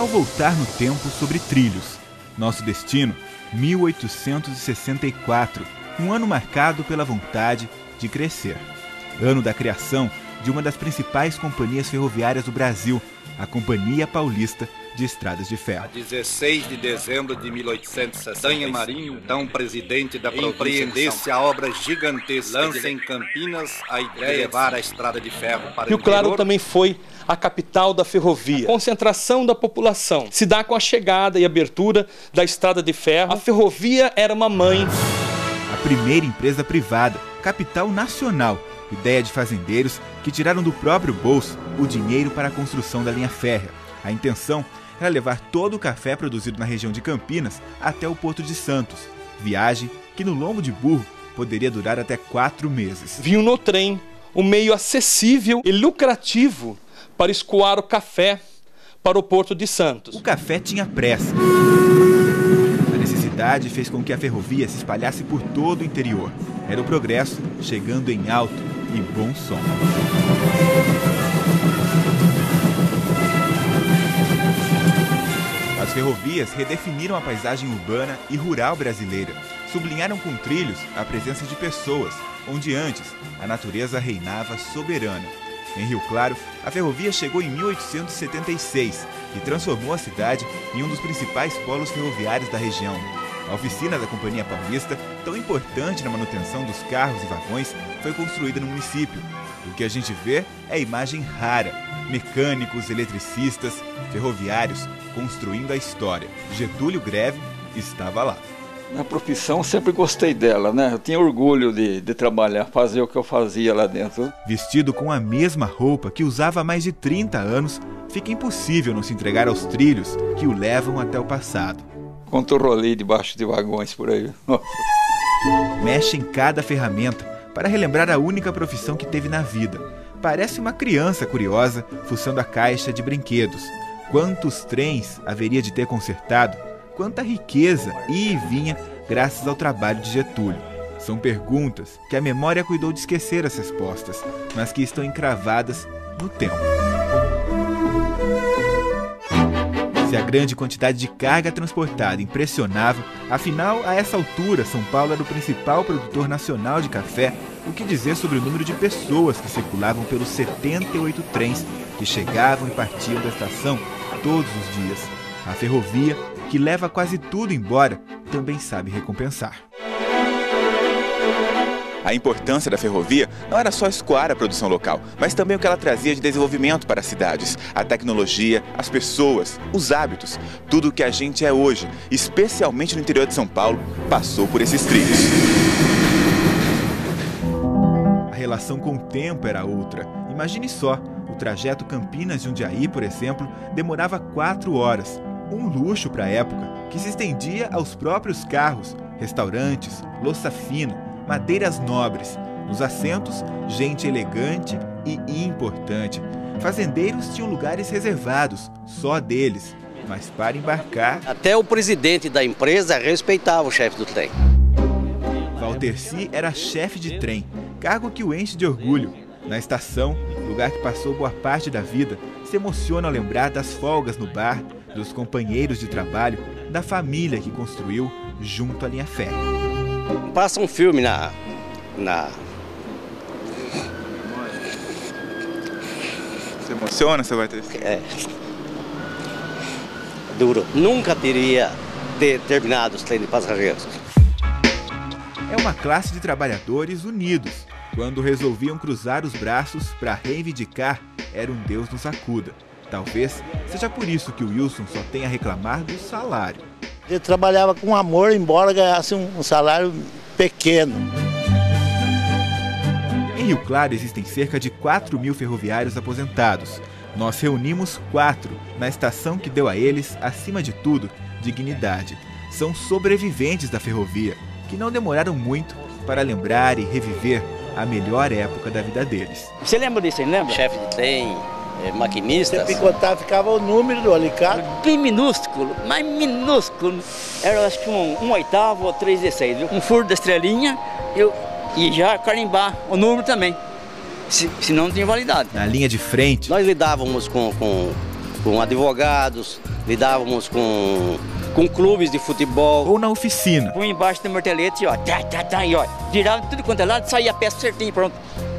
voltar no tempo sobre trilhos. Nosso destino, 1864, um ano marcado pela vontade de crescer. Ano da criação de uma das principais companhias ferroviárias do Brasil, a Companhia Paulista de Estradas de Ferro. A 16 de dezembro de 1860, Danha Marinho, então presidente da província, empreendesse a obra gigantesca, lança em Campinas a ideia de levar a estrada de ferro para o Rio Claro interior. também foi a capital da ferrovia. A concentração da população se dá com a chegada e abertura da estrada de ferro. A ferrovia era uma mãe. A primeira empresa privada, capital nacional, ideia de fazendeiros que tiraram do próprio bolso o dinheiro para a construção da linha férrea. A intenção era levar todo o café produzido na região de Campinas até o Porto de Santos, viagem que no lombo de burro poderia durar até 4 meses. Vinham no trem, um meio acessível e lucrativo para escoar o café para o Porto de Santos. O café tinha pressa. A necessidade fez com que a ferrovia se espalhasse por todo o interior. Era o progresso chegando em alto e bom som. As ferrovias redefiniram a paisagem urbana e rural brasileira. Sublinharam com trilhos a presença de pessoas, onde antes a natureza reinava soberana. Em Rio Claro, a ferrovia chegou em 1876 e transformou a cidade em um dos principais polos ferroviários da região. A oficina da Companhia Paulista, tão importante na manutenção dos carros e vagões, foi construída no município. O que a gente vê é imagem rara: mecânicos, eletricistas, ferroviários construindo a história. Getúlio Greve estava lá. Na profissão sempre gostei dela, né? Eu tinha orgulho de trabalhar, fazer o que eu fazia lá dentro. Vestido com a mesma roupa que usava há mais de 30 anos, fica impossível não se entregar aos trilhos que o levam até o passado. Quanto eu rolei debaixo de vagões por aí. Mexe em cada ferramenta para relembrar a única profissão que teve na vida. Parece uma criança curiosa fuçando a caixa de brinquedos. Quantos trens haveria de ter consertado? Quanta riqueza ia e vinha graças ao trabalho de Getúlio? São perguntas que a memória cuidou de esquecer as respostas, mas que estão encravadas no tempo. Se a grande quantidade de carga transportada impressionava, afinal, a essa altura, São Paulo era o principal produtor nacional de café, o que dizer sobre o número de pessoas que circulavam pelos 78 trens que chegavam e partiam da estação todos os dias. A ferrovia, que leva quase tudo embora, também sabe recompensar. A importância da ferrovia não era só escoar a produção local, mas também o que ela trazia de desenvolvimento para as cidades. A tecnologia, as pessoas, os hábitos, tudo o que a gente é hoje, especialmente no interior de São Paulo, passou por esses trilhos. A relação com o tempo era outra. Imagine só, o trajeto Campinas-Jundiaí, por exemplo, demorava 4 horas. Um luxo para a época, que se estendia aos próprios carros, restaurantes, louça fina, madeiras nobres. Nos assentos, gente elegante e importante. Fazendeiros tinham lugares reservados, só deles, mas para embarcar... Até o presidente da empresa respeitava o chefe do trem. Valterci era chefe de trem, cargo que o enche de orgulho. Na estação, lugar que passou boa parte da vida, se emociona ao lembrar das folgas no bar, dos companheiros de trabalho, da família que construiu junto à linha férrea. Passa um filme na... Você emociona, você vai ter... É. Duro. Nunca teria terminado os trens de passageiros. É uma classe de trabalhadores unidos. Quando resolviam cruzar os braços para reivindicar, era um Deus nos acuda. Talvez seja por isso que o Wilson só tem a reclamar do salário. Ele trabalhava com amor, embora ganhasse um salário pequeno. Em Rio Claro existem cerca de 4.000 ferroviários aposentados. Nós reunimos 4 na estação que deu a eles, acima de tudo, dignidade. São sobreviventes da ferrovia, que não demoraram muito para lembrar e reviver a melhor época da vida deles. Você lembra disso, hein? Lembra? Chefe de trem, maquinistas. Você picotar, ficava o número do alicate. Bem minúsculo, mais minúsculo. Era acho que um oitavo ou 3/16, viu? Um furo da estrelinha e já carimbar o número também. Senão não tinha validade. Na linha de frente, Nós lidávamos com com advogados, lidávamos com clubes de futebol. Ou na oficina. Põe embaixo do martelete e ó, e ó, virava tudo quanto é lado, saía a peça certinho, pronto.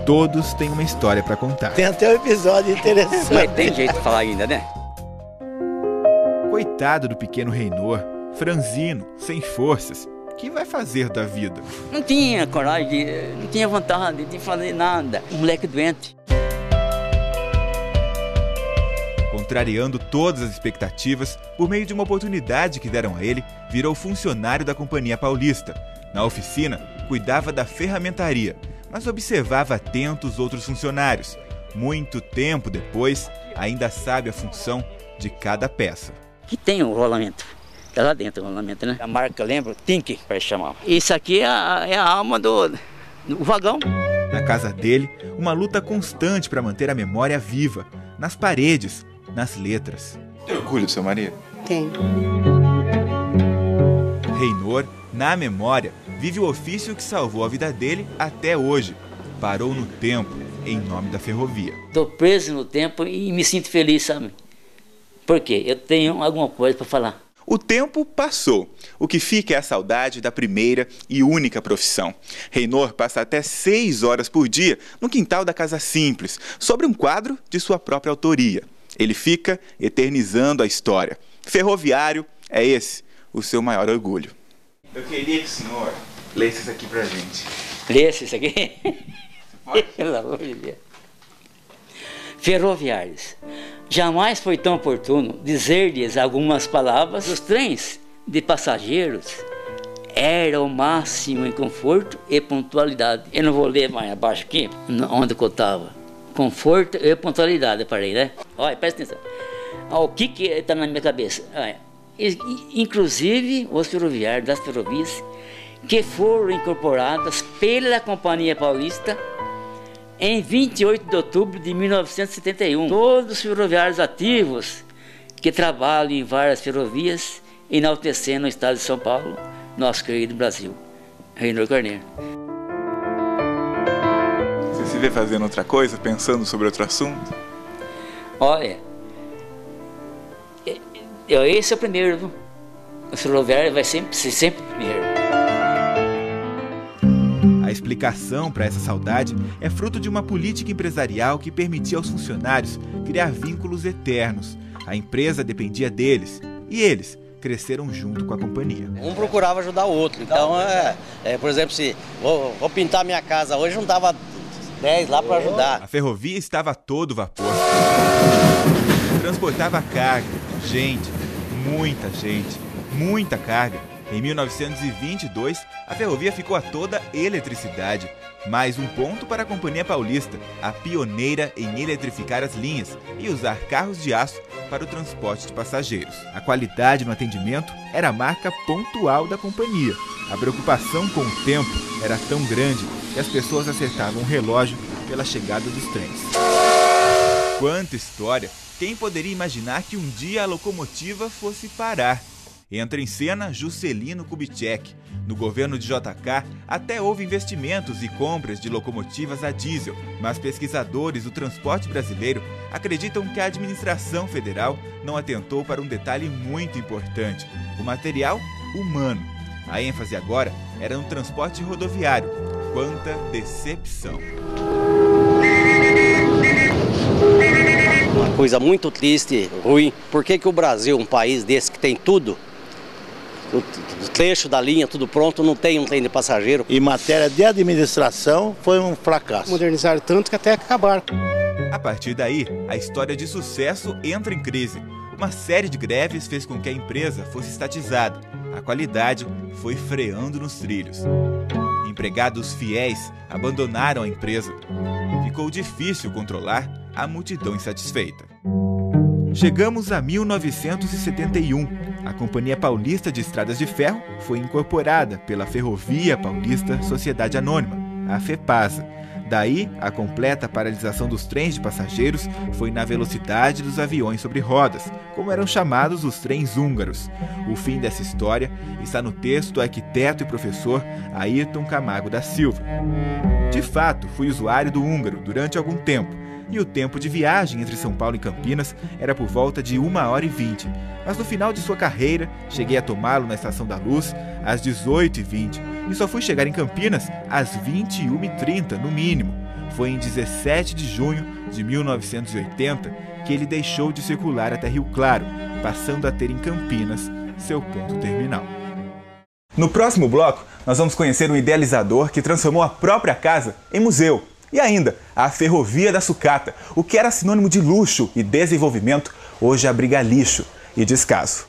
Todos têm uma história para contar. Tem até um episódio interessante. Mas tem jeito de falar ainda, né? Coitado do pequeno Reynor, franzino, sem forças. O que vai fazer da vida? Não tinha coragem, não tinha vontade de fazer nada. Um moleque doente. Contrariando todas as expectativas, por meio de uma oportunidade que deram a ele, virou funcionário da Companhia Paulista. Na oficina, cuidava da ferramentaria, mas observava atento os outros funcionários. Muito tempo depois, ainda sabe a função de cada peça. Que tem o rolamento. Tá lá dentro o rolamento, né? A marca, eu lembro, Tink, para chamar. Isso aqui é a alma do vagão. Na casa dele, uma luta constante para manter a memória viva, nas paredes, nas letras. Tem orgulho do seu marido? Tenho. Reynor, na memória, vive o ofício que salvou a vida dele até hoje. Parou no tempo, em nome da ferrovia. Estou preso no tempo e me sinto feliz, sabe? Por quê? Eu tenho alguma coisa para falar. O tempo passou. O que fica é a saudade da primeira e única profissão. Reynor passa até 6 horas por dia no quintal da Casa Simples, sobre um quadro de sua própria autoria. Ele fica eternizando a história. Ferroviário é esse o seu maior orgulho. Eu queria que o senhor lesse isso aqui pra gente. Lesse isso aqui? Pelo amor de Deus. Ferroviários. Jamais foi tão oportuno dizer-lhes algumas palavras. Os trens de passageiros eram o máximo em conforto e pontualidade. Eu não vou ler mais abaixo aqui, onde eu estava. Conforto e pontualidade, eu parei, né? Olha, presta atenção. O que está na minha cabeça? Olha, inclusive os ferroviários das ferrovias que foram incorporadas pela Companhia Paulista em 28 de outubro de 1971. Todos os ferroviários ativos que trabalham em várias ferrovias, enaltecendo o estado de São Paulo, nosso querido Brasil. Reynor Carneiro. Você se vê fazendo outra coisa, pensando sobre outro assunto? Olha, esse é o primeiro, viu? O ferroviário vai ser sempre primeiro. A explicação para essa saudade é fruto de uma política empresarial que permitia aos funcionários criar vínculos eternos. A empresa dependia deles e eles cresceram junto com a companhia. Um procurava ajudar o outro. Então, por exemplo, se vou pintar minha casa hoje, não dava 10 lá para ajudar. A ferrovia estava a todo vapor. Transportava carga, gente, muita carga. Em 1922, a ferrovia ficou a toda eletricidade. Mais um ponto para a Companhia Paulista, a pioneira em eletrificar as linhas e usar carros de aço para o transporte de passageiros. A qualidade no atendimento era a marca pontual da companhia. A preocupação com o tempo era tão grande que as pessoas acertavam o relógio pela chegada dos trens. Quanta história! Quem poderia imaginar que um dia a locomotiva fosse parar? Entra em cena Juscelino Kubitschek. No governo de JK, até houve investimentos e compras de locomotivas a diesel, mas pesquisadores do transporte brasileiro acreditam que a administração federal não atentou para um detalhe muito importante: o material humano. A ênfase agora era no transporte rodoviário. Quanta decepção! Uma coisa muito triste, ruim. Por que o Brasil, um país desse que tem tudo, o trecho da linha, tudo pronto, não tem um trem de passageiro? Em matéria de administração, foi um fracasso. Modernizaram tanto que até acabaram. A partir daí, a história de sucesso entra em crise. Uma série de greves fez com que a empresa fosse estatizada. A qualidade foi freando nos trilhos. Empregados fiéis abandonaram a empresa. Ficou difícil controlar a multidão insatisfeita. Chegamos a 1971. A Companhia Paulista de Estradas de Ferro foi incorporada pela Ferrovia Paulista Sociedade Anônima, a FEPASA. Daí, a completa paralisação dos trens de passageiros foi na velocidade dos aviões sobre rodas, como eram chamados os trens húngaros. O fim dessa história está no texto do arquiteto e professor Ayrton Camargo da Silva. De fato, fui usuário do húngaro durante algum tempo. e o tempo de viagem entre São Paulo e Campinas era por volta de 1h20. Mas no final de sua carreira, cheguei a tomá-lo na Estação da Luz às 18h20 e só fui chegar em Campinas às 21h30 no mínimo. Foi em 17 de junho de 1980 que ele deixou de circular até Rio Claro, passando a ter em Campinas seu ponto terminal. No próximo bloco, nós vamos conhecer um idealizador que transformou a própria casa em museu. E ainda, a Ferrovia da Sucata, o que era sinônimo de luxo e desenvolvimento, hoje abriga lixo e descaso.